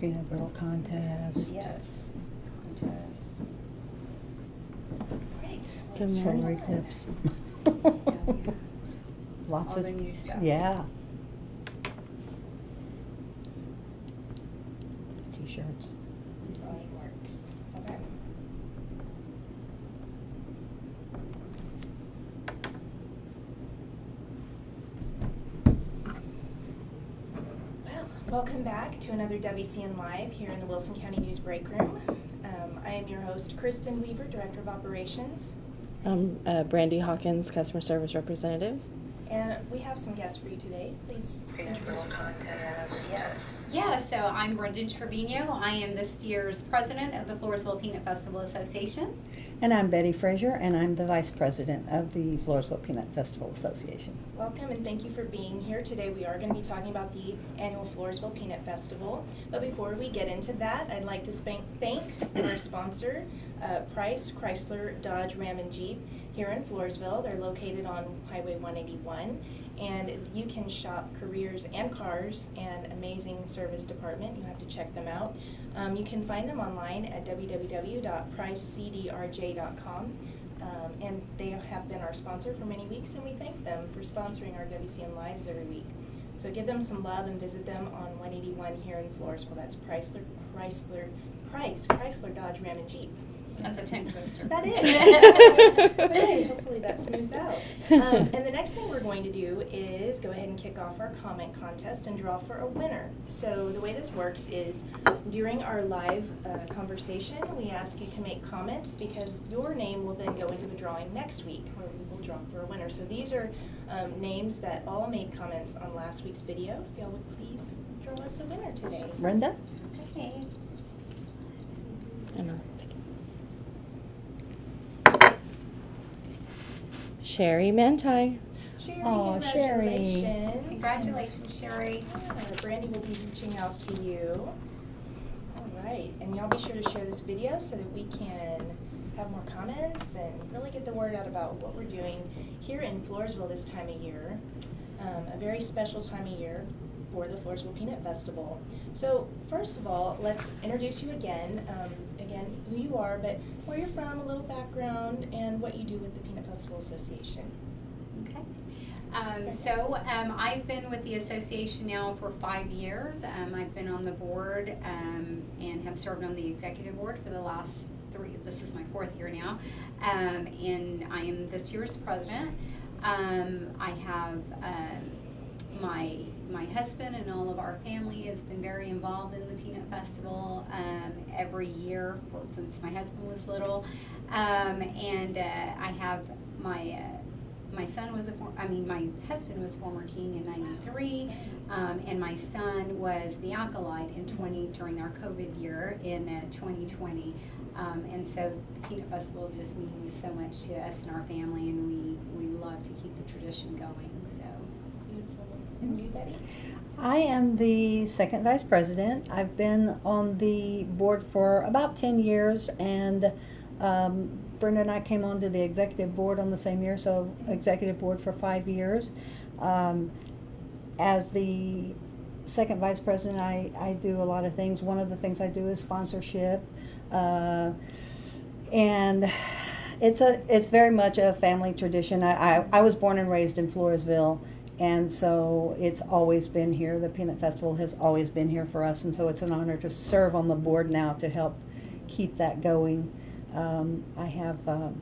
Peanut brittle contest. Yes. Contest. Great. Well, let's Strawberry turn it clips. on. Lots All of the new stuff. Yeah. T-shirts. Really works. Okay. Well, welcome back to another WCN Live here in the Wilson County News Break Room. I am your host, Kristen Weaver, Director of Operations. I'm Brandy Hawkins, Customer Service Representative. And we have some guests for you today. Please introduce yourselves. Yes. Yeah, so I'm Brendan Trevino. I am this year's president of the Floresville Peanut Festival Association. And I'm Betty Frazier, and I'm the vice president of the Floresville Peanut Festival Association. Welcome and thank you for being here. Today we are going to be talking about the annual Floresville Peanut Festival. But before we get into that, I'd like to thank our sponsor, Price, Chrysler, Dodge, Ram, and Jeep here in Floresville. They're located on Highway 181. And you can shop careers and cars and amazing service department. You have to check them out. You can find them online at www.pricecdrj.com. And they have been our sponsor for many weeks, and we thank them for sponsoring our WCN Lives every week. So give them some love and visit them on 181 here in Floresville. That's Price, Chrysler, Dodge, Ram, and Jeep. That's a tongue twister. That is. Hey, hopefully that smooths out. And the next thing we're going to do is go ahead and kick off our comment contest and draw for a winner. So the way this works is during our live conversation, we ask you to make comments because your name will then go into the drawing next week where we will draw for a winner. So these are names that all made comments on last week's video. If y'all would please draw us a winner today. Brenda? Okay. Sherry Manti. Sherry, Aw, Sherry. congratulations. Congratulations, Sherry. Brandy will be reaching out to you. All right, and y'all be sure to share this video so that we can have more comments and really get the word out about what we're doing here in Floresville this time of year. A very special time of year for the Floresville Peanut Festival. So first of all, let's introduce you again. Again, who you are, but where you're from, a little background, and what you do with the Peanut Festival Association. Okay. I've been with the association now for 5 years. I've been on the board and have served on the executive board for the last 3. This is my 4th year now. And I am this year's president. I have my husband and all of our family has been very involved in the Peanut Festival every year since my husband was little. I have my son was my husband was former king in '93, and my son was the acolyte during our COVID year in 2020. And so the Peanut Festival just means so much to us and our family, and we love to keep the tradition going. So Beautiful. And you, Betty? I am the second vice president. I've been on the board for about 10 years, and Brenda and I came onto the executive board on the same year, so executive board for 5 years. As the second vice president, I do a lot of things. One of the things I do is sponsorship, and it's very much a family tradition. I was born and raised in Floresville, and so it's always been here. The Peanut Festival has always been here for us, and so it's an honor to serve on the board now to help keep that going. I have a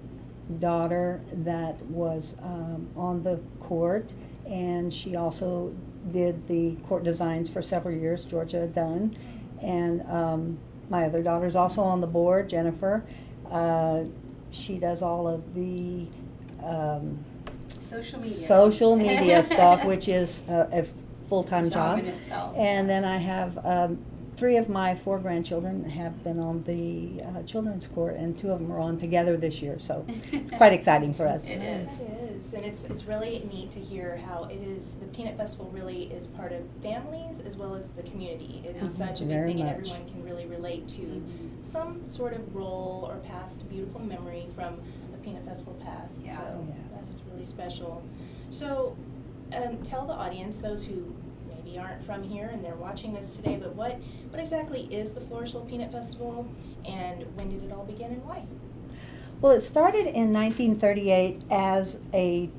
daughter that was on the court, and she also did the court designs for several years, Georgia Dunn. And my other daughter's also on the board, Jennifer. She does all of the social media stuff, which is a full-time job. in itself. And then I have 3 of my 4 grandchildren have been on the children's court, and 2 of them are on together this year, so it's quite exciting for us. It is. It is, and it's really neat to hear how it is. The Peanut Festival really is part of families as well as the community. It is such a big Very thing, and much. everyone can really relate to some sort of role or past beautiful memory from the Peanut Festival past. Yeah. So Yes. that's really special. So tell the audience, those who maybe maybe aren't from here and they're watching this today, but what exactly is the Floresville Peanut Festival, and when did it all begin and why? Well, it started in 1938 as a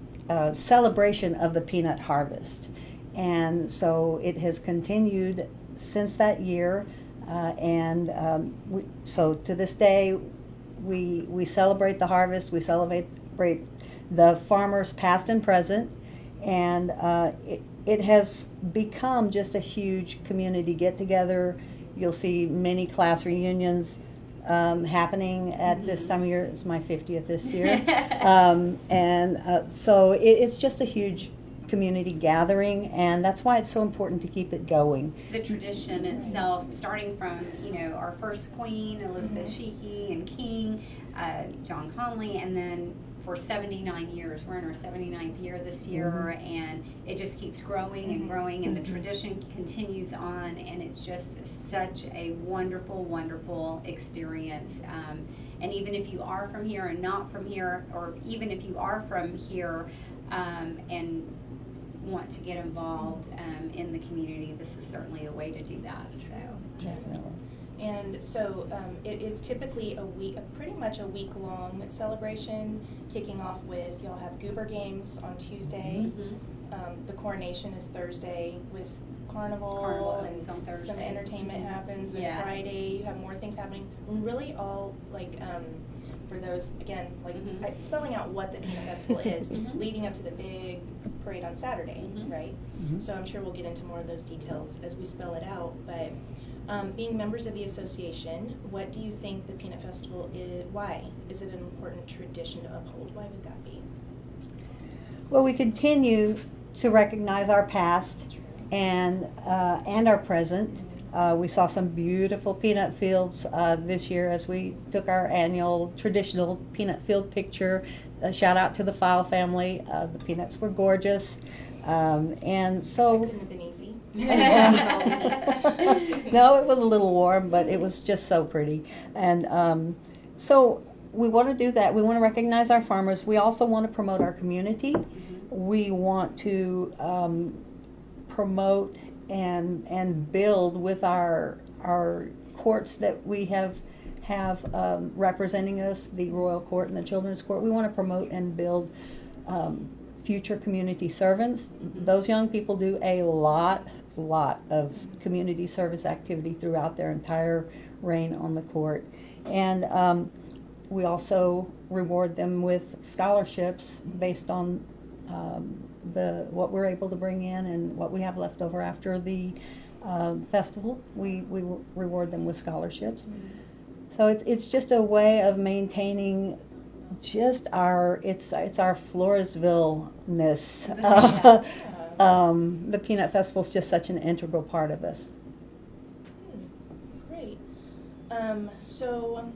celebration of the peanut harvest. And so it has continued since that year. So to this day, we celebrate the harvest, we celebrate the farmers past and present, and it has become just a huge community get-together. You'll see many class reunions happening at this time of year. It's my 50th this year. So it's just a huge community gathering, and that's why it's so important to keep it going. The tradition itself, starting from, our first queen, Elizabeth Sheehy and King, John Conley, and then for 79 years, we're in our 79th year this year, and it just keeps growing and growing, and the tradition continues on, and it's just such a wonderful, wonderful experience. And even if you are from here and not from here, or even if you are from here and want to get involved in the community, this is certainly a way to do that. So Definitely. And so it is typically pretty much a week-long celebration, kicking off with, y'all have goober games on Tuesday. The coronation is Thursday with carnival and on Thursday. Some entertainment happens. Then Friday you have more things happening. And really all for those, again, spelling out what the Peanut Festival is, leading up to the big parade on Saturday, right? So I'm sure we'll get into more of those details as we spell it out. But being members of the association, what do you think the Peanut Festival is? Why? Is it an important tradition to uphold? Why would that be? Well, we continue to recognize our past and our present. We saw some beautiful peanut fields this year as we took our annual traditional peanut field picture. Shout out to the File family. The peanuts were gorgeous. And so That couldn't have been easy. No, it was a little warm, but it was just so pretty. And so we want to do that. We want to recognize our farmers. We also want to promote our community. We want to promote and build with our courts that we have representing us, the Royal Court and the Children's Court. We want to promote and build future community servants. Those young people do a lot of community service activity throughout their entire reign on the court. And we also reward them with scholarships based on what we're able to bring in and what we have left over after the festival. We reward them with scholarships. So it's just a way of maintaining just our Floresville-ness. The Peanut Festival is just such an integral part of us. Great. So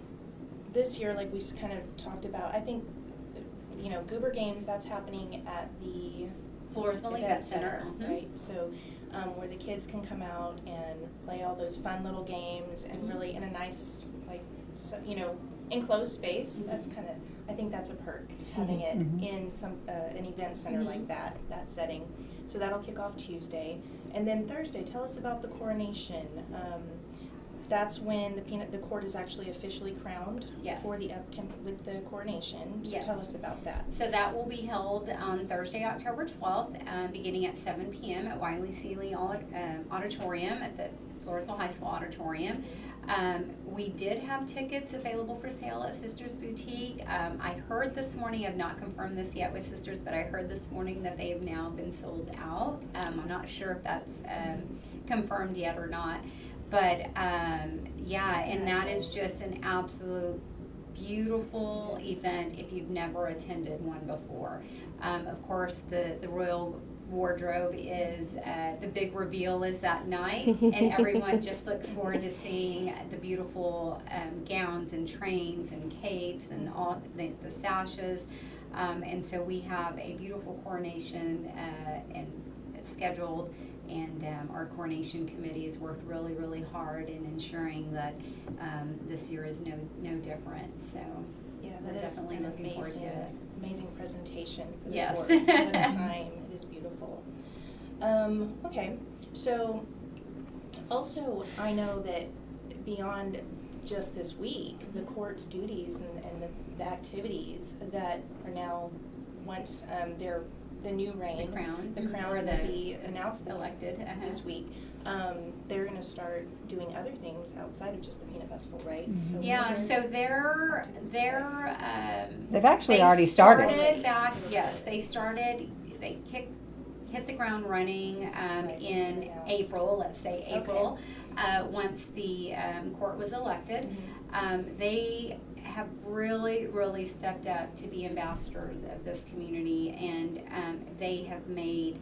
this year, like we kind of talked about, I think, Goober Games, that's happening at the Floresville Event Center, right? So where the kids can come out and play all those fun little games and really in a nice, enclosed space. That's kind of, I think that's a perk, having it in an event center like that setting. So that'll kick off Tuesday. And then Thursday, tell us about the coronation. That's when the court is actually officially crowned for with the coronation. So tell us about that. So that will be held on Thursday, October 12th, beginning at 7 p.m. at Wiley Seeley Auditorium at the Floresville High School Auditorium. We did have tickets available for sale at Sisters Boutique. I heard this morning, I've not confirmed this yet with Sisters, but I heard this morning that they have now been sold out. I'm not sure if that's confirmed yet or not. But and that is just an absolute beautiful event if you've never attended one before. Of course, the Royal Wardrobe is the big reveal is that night, and everyone just looks forward to seeing the beautiful gowns and trains and capes and all the sashes. And so we have a beautiful coronation and scheduled. And our coronation committee has worked really, really hard in ensuring that this year is no different. So we're definitely looking forward to it. Amazing presentation for the yes. board. What a time! It is beautiful. Okay, So, also, I know that beyond just this week, the court's duties and the activities that are now, once they're the new reign, The the crown or will the be announced elected this week. They're going to start doing other things outside of just the Peanut Festival, right? So Yeah, what are so their They've actually they already started. back, yes, they hit the ground running Right, in it's been announced. April, let's say Okay. April, once the court was elected. They have really stepped up to be ambassadors of this community, and they have made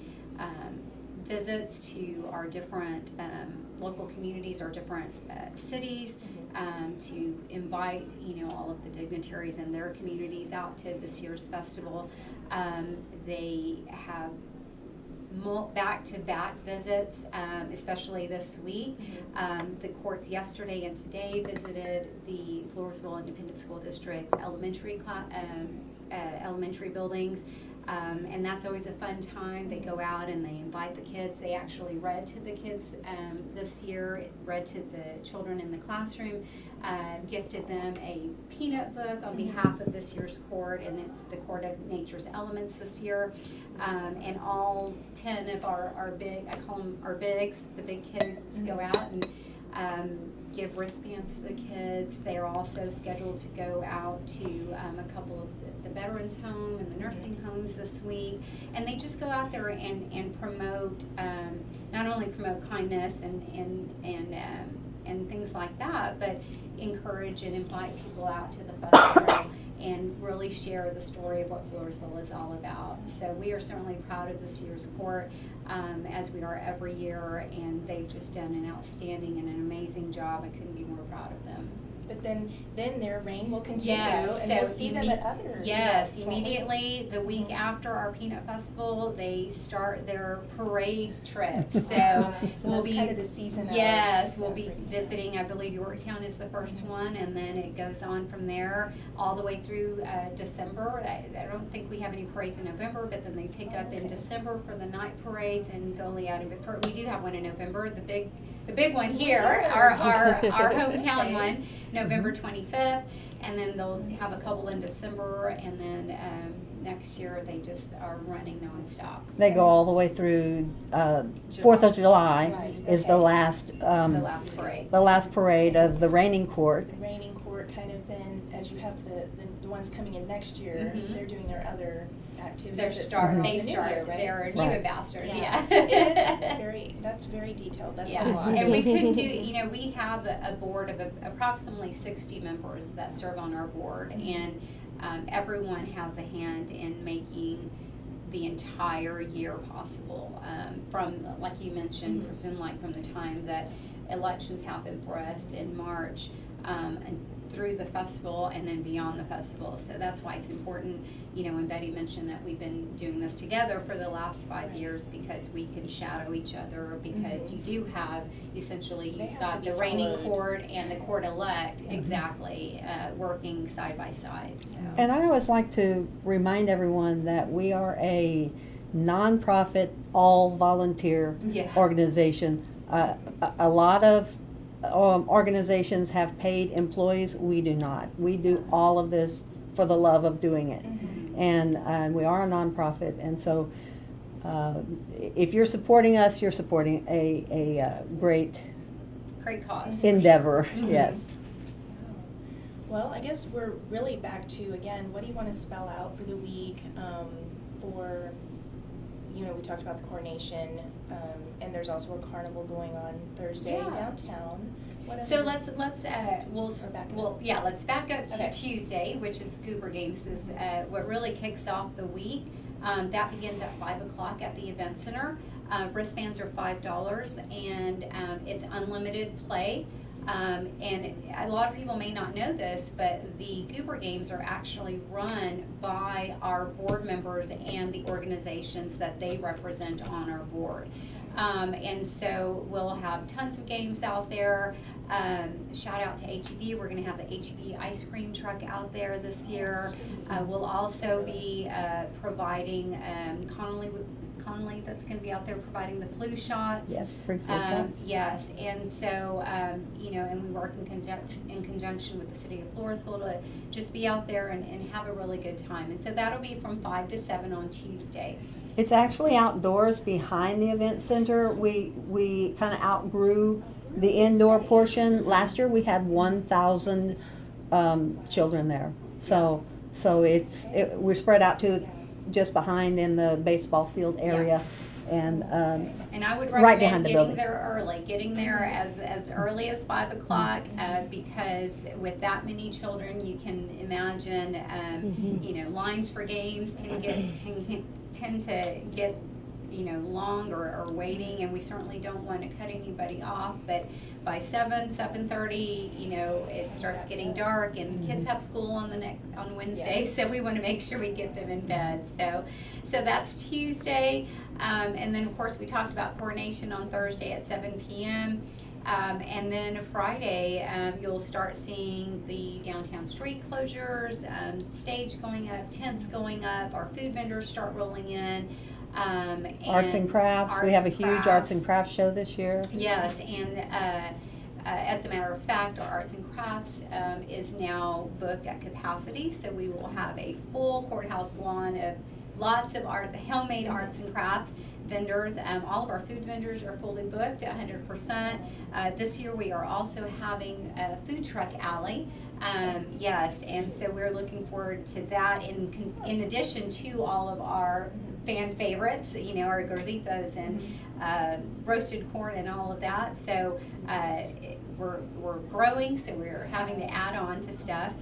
visits to our different local communities, our different cities, to invite, all of the dignitaries in their communities out to this year's festival. They have back-to-back visits, especially this week. The courts yesterday and today visited the Floresville Independent School District's elementary buildings. And that's always a fun time. They go out and they invite the kids. They actually read to the kids this year, read to the children in the classroom, gifted them a peanut book on behalf of this year's court, and it's the Court of Nature's Elements this year. And all 10 of our big, I call them our bigs, the big kids go out and give wristbands to the kids. They are also scheduled to go out to a couple of the veterans' home and the nursing homes this week, and they just go out there and promote, not only promote kindness and things like that, but encourage and invite people out to the festival and really share the story of what Floresville is all about. So we are certainly proud of this year's court, as we are every year, and they've just done an outstanding and an amazing job. I couldn't be more proud of them. But then their reign will continue, Yes, and so we'll see them at other Yes, events, won't we? immediately the week after our Peanut Festival, they start their parade trip. So So we'll that's be kind of the season of yes, we'll be everything. visiting. I believe Yorktown is the first one, and then it goes on from there all the way through December. I don't think we have any parades in November, but then they pick up in Okay. December for the night parades and Goliad and Victoria. We do have one in November. The big one here, our hometown Okay. one, November 25th, and then they'll have a couple in December, and then next year they just are running nonstop. They go all the way through 4th of July Right, is the okay. last The last parade. of the reigning court. The reigning court kind of then, as you have the ones coming in next year, Mhm. they're doing their other activities. They're that start. on They the new start. year, right? They're new Right. ambassadors. Yeah. Yeah. It is that's very detailed. That's Yeah, a lot. and we can do, we have a board of approximately 60 members that serve on our board, and everyone has a hand in making the entire year possible. From, like you mentioned, Kristen, like from the time that elections happen for us in March, and through the festival and then beyond the festival. So that's why it's important, and Betty mentioned that we've been doing this together for the last 5 years, because we can shadow each other, because you do have, essentially, They you've have got to be the reigning followed. court and the court-elect, exactly, working side by side, so. And I always like to remind everyone that we are a nonprofit, all volunteer Yeah. organization. A lot of organizations have paid employees. We do not. We do all of this for the love of doing it. And we are a nonprofit, and so if you're supporting us, you're supporting a great Great cause. endeavor. Mhm. Yes. Well, I guess we're really back to, again, what do you want to spell out for the week for, we talked about the coronation, and there's also a carnival going on Thursday Yeah. downtown. What So other- let's Or back up. let's back up to Okay. Tuesday, which is Goober Games, is what really kicks off the week. That begins at 5 o'clock at the event center. Wristbands are $5, and it's unlimited play. And a lot of people may not know this, but the Goober Games are actually run by our board members and the organizations that they represent on our board. And so we'll have tons of games out there. Shout out to HEB. We're going to have the HEB ice cream truck out there this year. We'll also be providing Connolly that's going to be out there providing the flu shots. Yes, free flu shots. Yes, and so, and we work in conjunction with the city of Floresville to just be out there and have a really good time. And so that'll be from 5 to 7 on Tuesday. It's actually outdoors behind the event center. We kind of outgrew the indoor portion. Last year we had 1,000 children there. So we're spread out to just behind in the baseball field area. And I would right behind recommend the getting building. there early, getting there as early as 5 o'clock, because with that many children, you can imagine, lines for games can tend to get, long or waiting, and we certainly don't want to cut anybody off. But by 7:30, it starts getting dark, and kids have school on Wednesday, so we want to make sure we get them in bed. So that's Tuesday, and then of course we talked about coronation on Thursday at 7 p.m. And then Friday, you'll start seeing the downtown street closures, stage going up, tents going up, our food vendors start rolling in. And arts and crafts. We have a huge arts and crafts show this year. Yes, and as a matter of fact, our arts and crafts is now booked at capacity, so we will have a full courthouse lawn of lots of homemade arts and crafts vendors. All of our food vendors are fully booked 100%. This year we are also having a food truck alley. Yes, and so we're looking forward to that in addition to all of our fan favorites, our gorditas and roasted corn and all of that. So we're growing, so we're having to add on to stuff.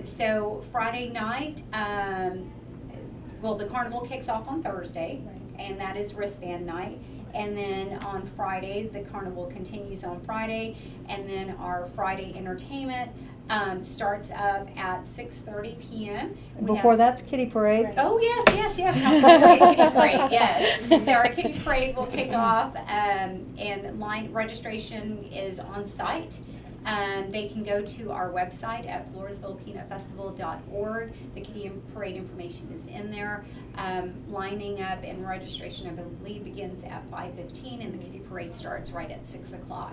So Friday night, the carnival kicks off on Thursday, and that is wristband night. And then on Friday, the carnival continues on Friday, and then our Friday entertainment starts up at 6:30 p.m. Before that's Kitty Parade. Oh, yes. Kitty Parade, yes. So our Kitty Parade will kick off, and line registration is on site. They can go to our website at floresvillepeanutfestival.org. The Kitty Parade information is in there. Lining up and registration, I believe, begins at 5:15, and the Kitty Parade starts right at 6 o'clock.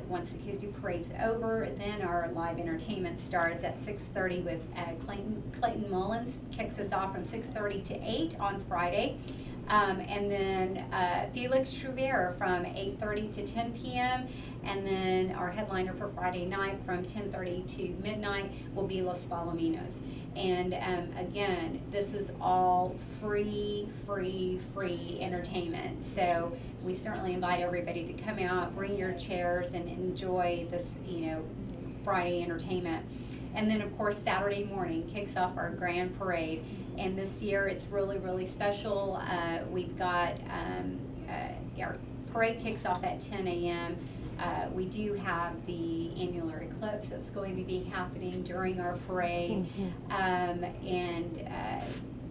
Once the Kitty Parade's over, then our live entertainment starts at 6:30 with Clayton Mullins kicks us off from 6:30 to 8 on Friday. And then Felix Trouvere from 8:30 to 10 p.m. And then our headliner for Friday night from 10:30 to midnight will be Los Palominos. And again, this is all free entertainment. So we certainly invite everybody to come out, bring your chairs, and enjoy this, Friday entertainment. And then, of course, Saturday morning kicks off our grand parade. And this year it's really special. We've got our parade kicks off at 10 a.m. We do have the annular eclipse that's going to be happening during our parade.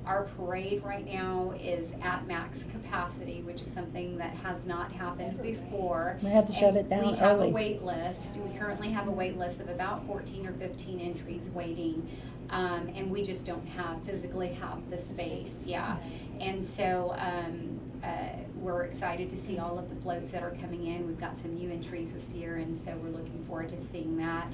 Our parade right now is at max capacity, which is something that has not happened before. We had to shut it down We have early. a wait list. We currently have a wait list of about 14 or 15 entries waiting. And we just don't physically have the space. Yeah. And so we're excited to see all of the floats that are coming in. We've got some new entries this year, and so we're looking forward to seeing that.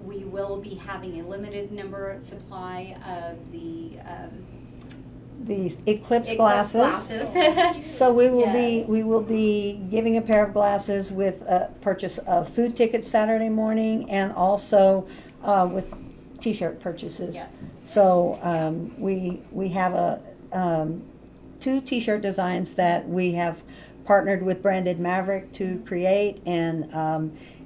We will be having a limited number of supply of the eclipse glasses. So we will be giving a pair of glasses with a purchase of food tickets Saturday morning, and also with T-shirt purchases. Yes. So we have two T-shirt designs that we have partnered with Branded Maverick to create, and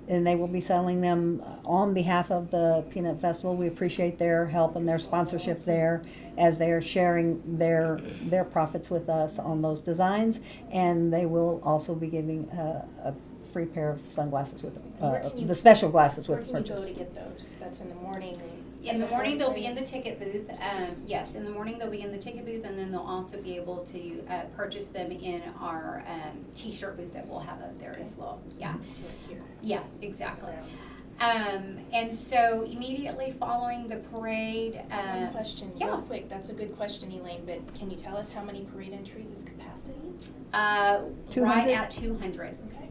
they will be selling them on behalf of the Peanut Festival. We appreciate their help and their sponsorship there, as they are sharing their profits with us on those designs, and they will also be giving a free pair of sunglasses with the special glasses with the Where can purchase. you go to get those? That's in the morning. In the morning, they'll be in the ticket booth. Yes, in the morning, they'll be in the ticket booth, and then they'll also be able to purchase them in our T-shirt booth that we'll have up there as well. Yeah. Here. Yeah, exactly. And so immediately following the parade, One question, yeah. real quick. That's a good question, Elaine, but can you tell us how many parade entries is capacity? Right 200? at 200. Okay,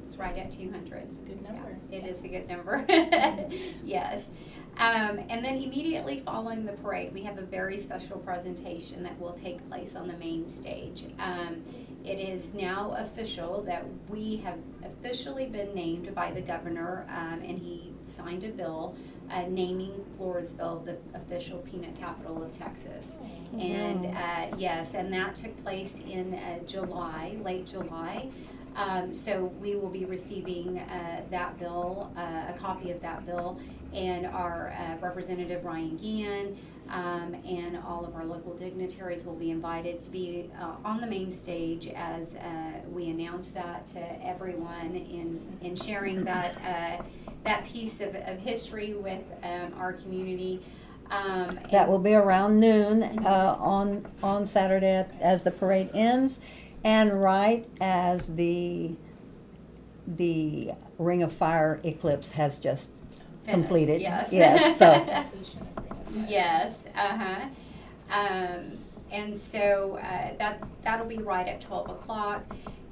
It's right at 200. that's a good number. Yeah, it is a good number. Yes. And then immediately following the parade, we have a very special presentation that will take place on the main stage. It is now official that we have officially been named by the governor, and he signed a bill naming Floresville the official peanut capital of Texas. And yes, and that took place in July, late July. So we will be receiving that bill, a copy of that bill, and our Representative Ryan Guillen and all of our local dignitaries will be invited to be on the main stage as we announce that to everyone in sharing that that piece of history with our community. That will be around noon on Saturday as the parade ends, and right as the Ring of Fire eclipse has just completed. Yes. Yes. So Completion of Ring of Fire. Yes. And so that'll be right at 12 o'clock.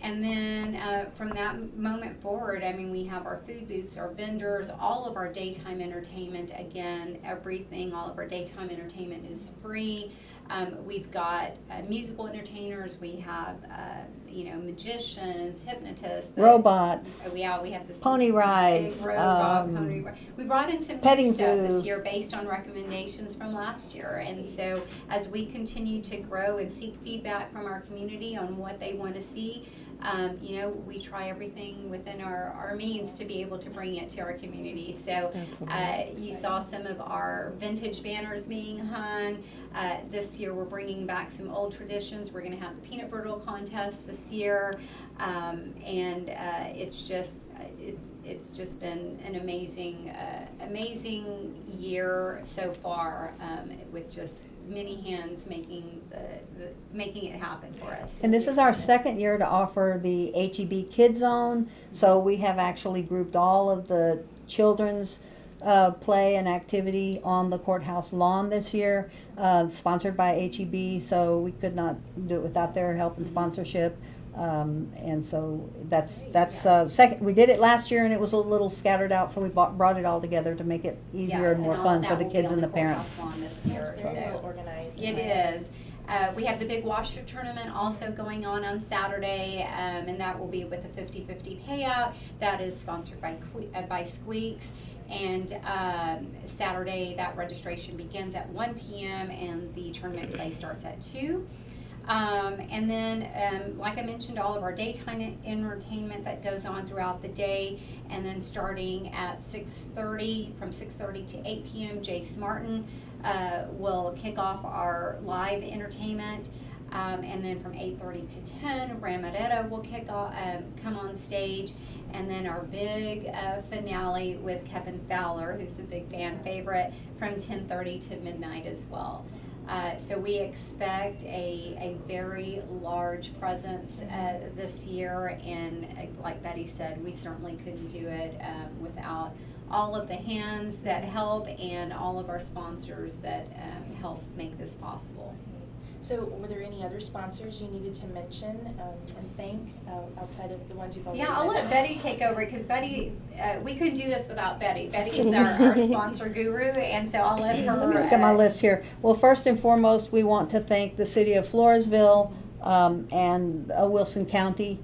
And then from that moment forward, I mean, we have our food booths, our vendors, all of our daytime entertainment. Again, everything, all of our daytime entertainment is free. We've got musical entertainers. We have, magicians, hypnotists, robots, we have this pony rides, big robot pony ride. We brought in some petting new stuff this zoo. year based on recommendations from last year, and so as we continue to grow and seek feedback from our community on what they want to see, we try everything within our means to be able to bring it to our community. So you saw some of our vintage banners being hung. This year we're bringing back some old traditions. We're going to have the peanut brittle contest this year, and it's just been an amazing year so far, with just many hands making it happen for us. And this is our second year to offer the HEB Kid Zone. So we have actually grouped all of the children's play and activity on the courthouse lawn this year, sponsored by HEB. So we could not do it without their help and sponsorship. And so that's second. We did it last year and it was a little scattered out, so we brought it all together to make it easier and more all fun of for that the will kids be and the on courthouse parents. lawn this year, Very so. well organized. It is. We have the big washer tournament also going on Saturday, and that will be with a 50-50 payout. That is sponsored by Squeaks. And Saturday, that registration begins at 1 p.m. and the tournament play starts at 2. And then, like I mentioned, all of our daytime entertainment that goes on throughout the day, and then starting at 6:30, from 6:30 to 8 p.m., Jace Martin will kick off our live entertainment, and then from 8:30 to 10, Ramaretta will come on stage, and then our big finale with Kevin Fowler, who's a big fan favorite, from 10:30 to midnight as well. So we expect a very large presence this year, and like Betty said, we certainly couldn't do it without all of the hands that help and all of our sponsors that help make this possible. So were there any other sponsors you needed to mention and thank outside of the ones you've already Yeah, I'll let mentioned? Betty take over, because Betty, we couldn't do this without Betty. Betty is our sponsor guru, and so I'll let her. Let me look at my list here. Well, first and foremost, we want to thank the city of Floresville and Wilson County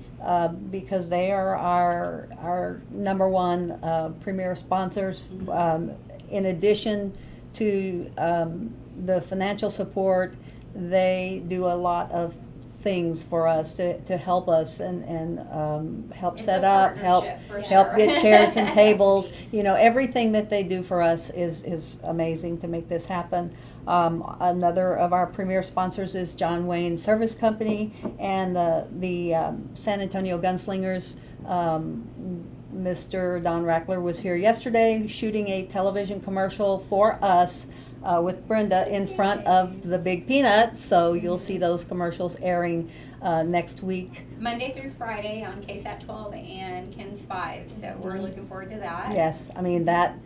because they are our number one premier sponsors. In addition to the financial support, they do a lot of things for us to help us and help It's set a up, help partnership, for help sure. get chairs and tables. Everything that they do for us is amazing to make this happen. Another of our premier sponsors is John Wayne Service Company and the San Antonio Gunslingers. Mr. Don Rackler was here yesterday shooting a television commercial for us with Brenda in front of the Big Peanuts. So you'll see those commercials airing next week Monday through Friday on KSAT 12 and KENS 5. So we're looking forward to that. Yes, I mean, that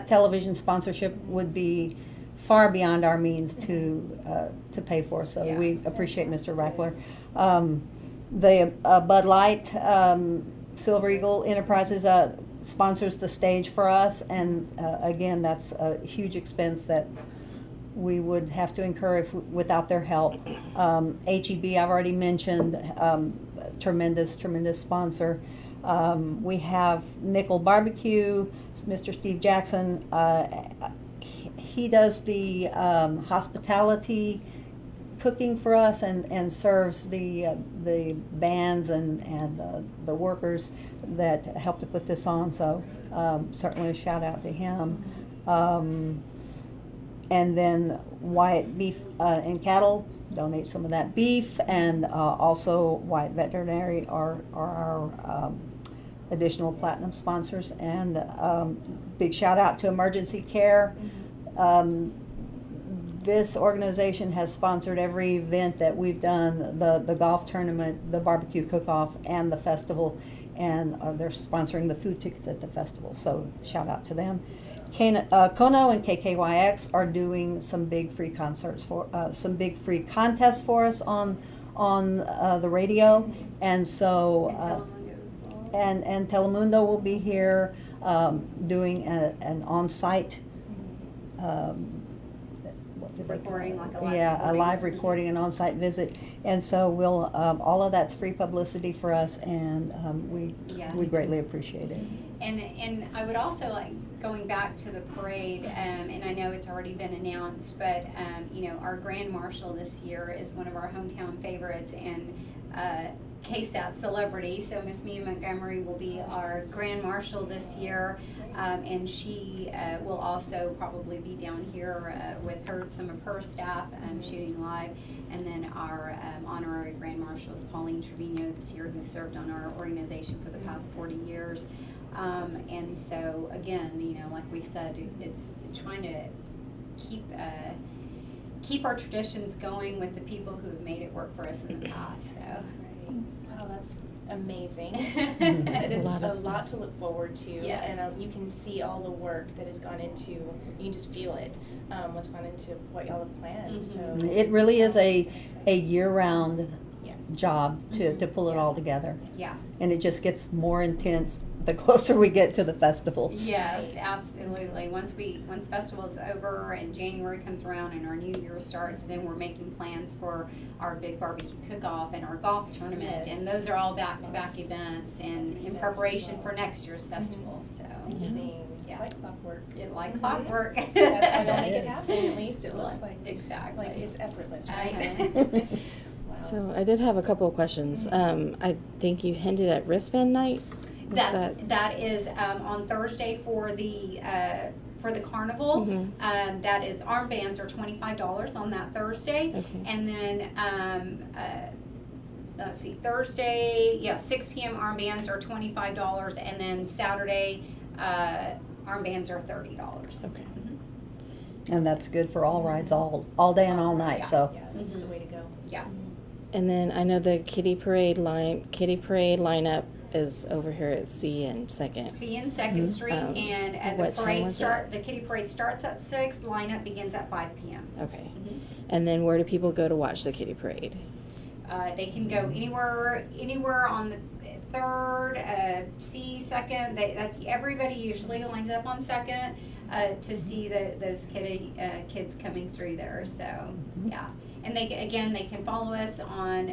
television sponsorship would be far beyond our means to pay for, so Yeah. we appreciate Mr. Rackler. The Bud Light, Silver Eagle Enterprises sponsors the stage for us, and again, that's a huge expense that we would have to incur without their help. HEB, I've already mentioned, tremendous sponsor. We have Nickel Barbecue, Mr. Steve Jackson. He does the hospitality cooking for us and serves the bands and the workers that helped to put this on. So certainly a shout out to him. And then Wyatt Beef and Cattle donate some of that beef, and also Wyatt Veterinary are our additional platinum sponsors. And big shout out to Emergency Care. This organization has sponsored every event that we've done, the golf tournament, the barbecue cook-off, and the festival, and they're sponsoring the food tickets at the festival, so shout out to them. Kono and KKYX are doing some big free concerts some big free contests for us on the radio, and so Telemundo as well. and Telemundo will be here doing an on-site what do they call Recording, it? like a live Yeah, a recording. live recording, an on-site visit, and so we'll all of that's free publicity for us, and Yes. we greatly appreciate it. And I would also like going back to the parade, and I know it's already been announced, but you know, our Grand Marshal this year is one of our hometown favorites, and KSAT celebrity. So Miss Mia Montgomery will be our Grand Marshal this year, and she will also probably be down here with some of her staff shooting live. And then our honorary Grand Marshal is Pauline Trevino this year, who served on our organization for the past 40 years. And so again, you know, like we said, it's trying to keep our traditions going with the people who have made it work for us in the past. So. Wow, that's amazing. Mhm. It is A lot a of stuff. lot to look forward to, Yes. and you can see all the work that has gone into. You can just feel it, what's gone into what y'all have planned. Mhm. So It really is a exciting. year-round Yes. job to pull it all together, Yeah. and it just gets more intense the closer we get to the festival. Yes, absolutely. Once festival is over and January comes around and our new year starts, then we're making plans for our big barbecue cook-off and our golf tournament, Yes. and those are all back-to-back Yes. events and in Yes, preparation as for well. next year's festival. So Amazing. Yeah. Like clockwork. like Mhm. clockwork. That's how they'll make Yes. it happen. At least it looks like Exactly. like it's effortless, I right? know. Wow. So I did have a couple of questions. I think you hinted at wristband night. What's That is on Thursday for the carnival. Mhm. That is armbands are $25 on that Thursday, Okay. and then let's see, Thursday, 6 p.m. armbands are $25, and then Saturday armbands are $30. Okay. And that's good for all rides, all day and all night, Yeah. so. Yeah, that's the Mhm. way to go. Yeah. And then I know the Kitty Parade lineup is over here at C and Second. See in Second Mhm. Street, and What the time parade was the kitty parade starts at 6. Lineup begins at 5 p.m. Okay. And then where do people go to watch the Kitty Parade? They can go anywhere on the third, C, second. That's everybody usually lines up on second to see those kids coming through there. So yeah, and they can follow us on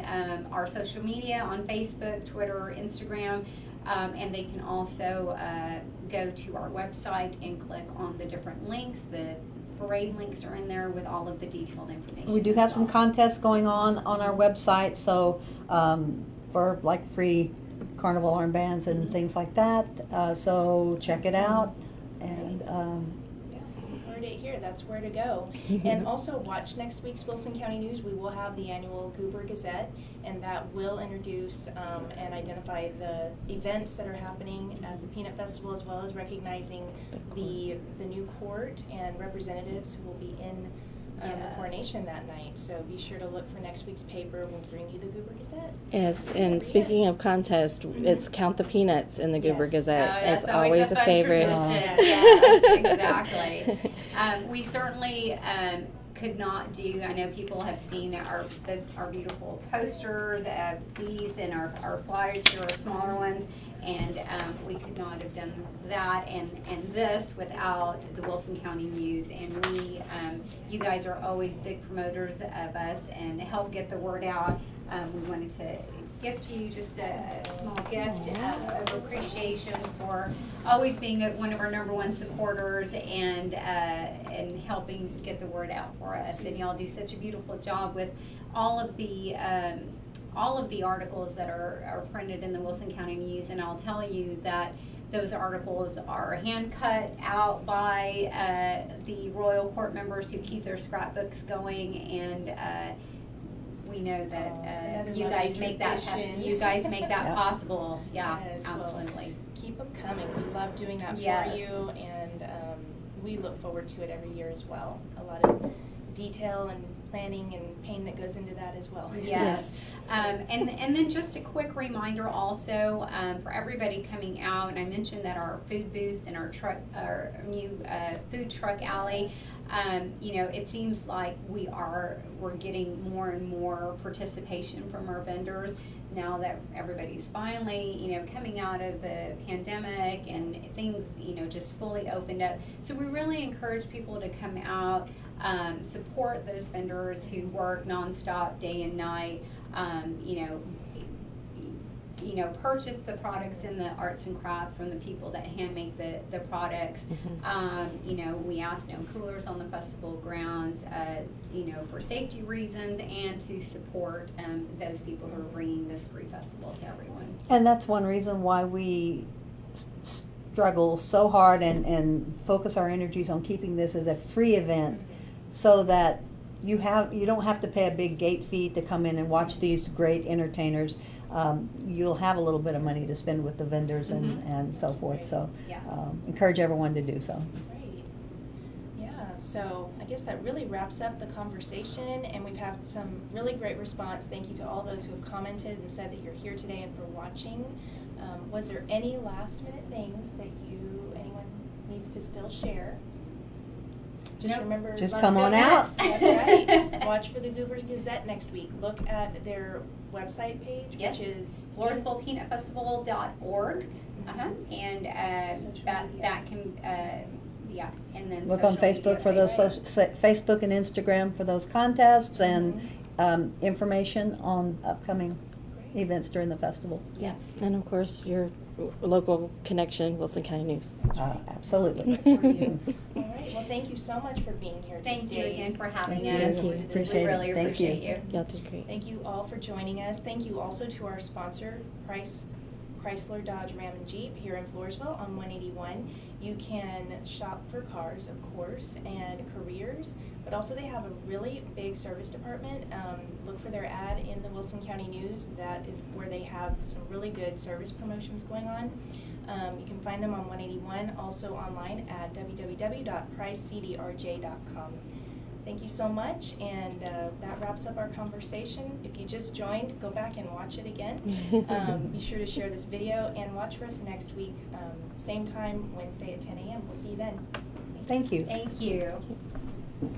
our social media on Facebook, Twitter, Instagram, and they can also go to our website and click on the different links. The parade links are in there with all of the detailed information. We do as have some well. contests going on our website, so for like free carnival armbands and things like that. So check it out, and Yeah, you heard it here. That's where to go. And also watch next week's Wilson County News. We will have the annual Goober Gazette, and that will introduce and identify the events that are happening at the Peanut Festival, as well as recognizing the new court and representatives who will be in Yes. coronation that night. So be sure to look for next week's paper. We'll bring you the Goober Gazette. Yes, and speaking of contest, it's Count the Peanuts in the Goober Yes. Gazette. That's It's always a fun favorite. tradition. Yes, exactly. We certainly could not do. I know people have seen our beautiful posters of these and our flyers here, our smaller ones, and we could not have done that and this without the Wilson County News. And we, you guys are always big promoters of us and help get the word out. We wanted to gift you just a small gift of appreciation for always being one of our #1 supporters and helping get the word out for us. And y'all do such a beautiful job with all of the articles that are printed in the Wilson County News. And I'll tell you that those articles are hand cut out by the Royal Court members who keep their scrapbooks going, and we know that Another you lovely guys make that tradition. you guys make that Yeah. possible. Yeah, Yes, well, absolutely. Keep them coming. We love doing that Yes. for you, and we look forward to it every year as well. A lot of detail and planning and pain that goes into that as well. Yes. And then just a quick reminder also for everybody coming out, and I mentioned that our food booth and our new food truck alley, you know, it seems like we're getting more and more participation from our vendors now that everybody's finally, you know, coming out of the pandemic and things, you know, just fully opened up. So we really encourage people to come out, support those vendors who work nonstop day and night, you know, purchase the products in the arts and crafts from the people that hand make the products. You know, we ask no coolers on the festival grounds, you know, for safety reasons and to support those people who are bringing this free festival to everyone. And that's one reason why we struggle so hard and focus our energies on keeping this as a free event, so that you don't have to pay a big gate fee to come in and watch these great entertainers. You'll have a little bit of money to spend with the vendors and so forth. So Yeah. encourage everyone to do so. Great. Yeah, so I guess that really wraps up the conversation, and we've had some really great response. Thank you to all those who have commented and said that you're here today and for watching. Was there any last minute things that anyone needs to still share? Just Nope. remember, Just Let's come go on nuts. out. that's right. Watch for the Goober Gazette next week. Look at their website page, Yes. which is FloresvillePeanutFestival.org. And Social that media. can yeah, and then Look on social Facebook media, for those right? Facebook and Instagram for those contests and information on upcoming events during the festival. Yes. And of course, your local connection, Wilson County News. Absolutely. Good for you. All right. Well, thank you so much for being here today. Thank you again for having Thank us. you. We Appreciate it. really Thank you. appreciate you. Y'all did great. Thank you all for joining us. Thank you also to our sponsor, Chrysler, Dodge, Ram, and Jeep here in Floresville on 181. You can shop for cars, of course, and careers, but also they have a really big service department. Look for their ad in the Wilson County News. That is where they have some really good service promotions going on. You can find them on 181, also online at www.pricecdrj.com. Thank you so much, and that wraps up our conversation. If you just joined, go back and watch it again. Be sure to share this video and watch for us next week, same time, Wednesday at 10 a.m. We'll see you then. Thank Thanks. you. you.